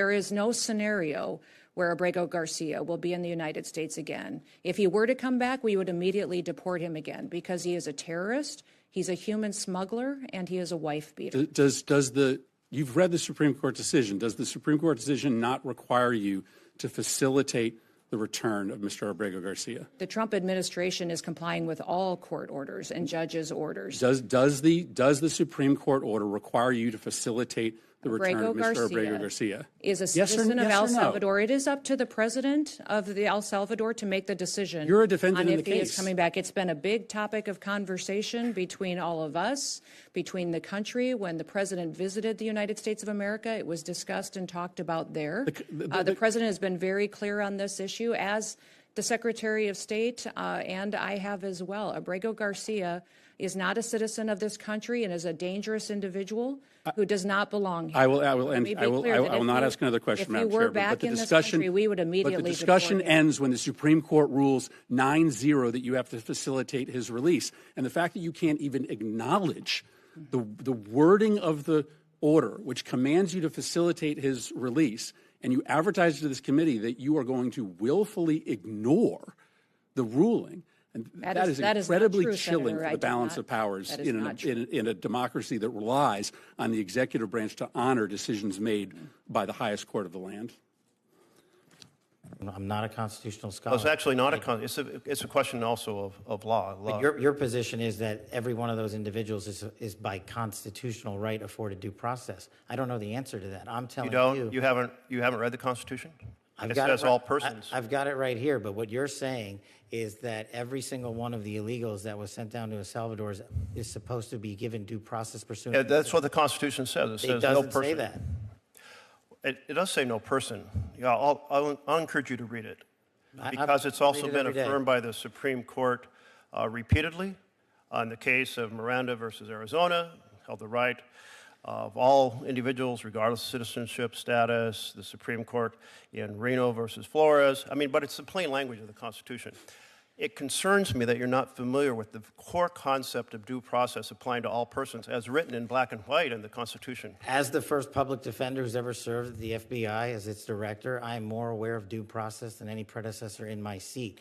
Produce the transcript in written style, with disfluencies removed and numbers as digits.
There is no scenario where Abrego Garcia will be in the United States again. If he were to come back, we would immediately deport him again because he is a terrorist, he's a human smuggler, and he is a wife beater. You've read the Supreme Court decision. Does the Supreme Court decision not require you to facilitate the return of Mr. Abrego Garcia? The Trump administration is complying with all court orders and judges' orders. Does the Supreme Court order require you to facilitate the return of Mr. Abrego Garcia? Is a citizen of El Salvador. It is up to the president of El Salvador to make the decision. You're a defendant on in if the he case. is coming back. It's been a big topic of conversation between all of us, between the country. When the president visited the United States of America, it was discussed and talked about there. The president has been very clear on this issue, as the Secretary of State and I have as well. Abrego Garcia is not a citizen of this country and is a dangerous individual who does not belong here. I will not ask another question, Madam Chair. But the discussion, we would immediately. But the discussion ends when the Supreme Court rules 9-0 that you have to facilitate his release, and the fact that you can't even acknowledge the wording of the order, which commands you to facilitate his release, and you advertise to this committee that you are going to willfully ignore the ruling. And that is incredibly chilling for the balance of powers in a democracy that relies on the executive branch to honor decisions made by the highest court of the land. I'm not a constitutional scholar. Well, it's actually not it's a question also of law. But your position is that every one of those individuals is by constitutional right afforded due process. I don't know the answer to that. I'm telling you. You haven't read the Constitution? It says all persons. I've got it right here, but what you're saying is that every single one of the illegals that was sent down to El Salvador is supposed to be given due process pursuant. Yeah, that's what the Constitution says. It says doesn't no person. say that. It does say no person. Yeah, I'll encourage you to read it because it's also been affirmed by the Supreme Court repeatedly. In the case of Miranda versus Arizona, held the right of all individuals, regardless of citizenship status. The Supreme Court in Reno versus Flores. I mean, but it's the plain language of the Constitution. It concerns me that you're not familiar with the core concept of due process applying to all persons as written in black and white in the Constitution. As the first public defender who's ever served the FBI as its director, I am more aware of due process than any predecessor in my seat.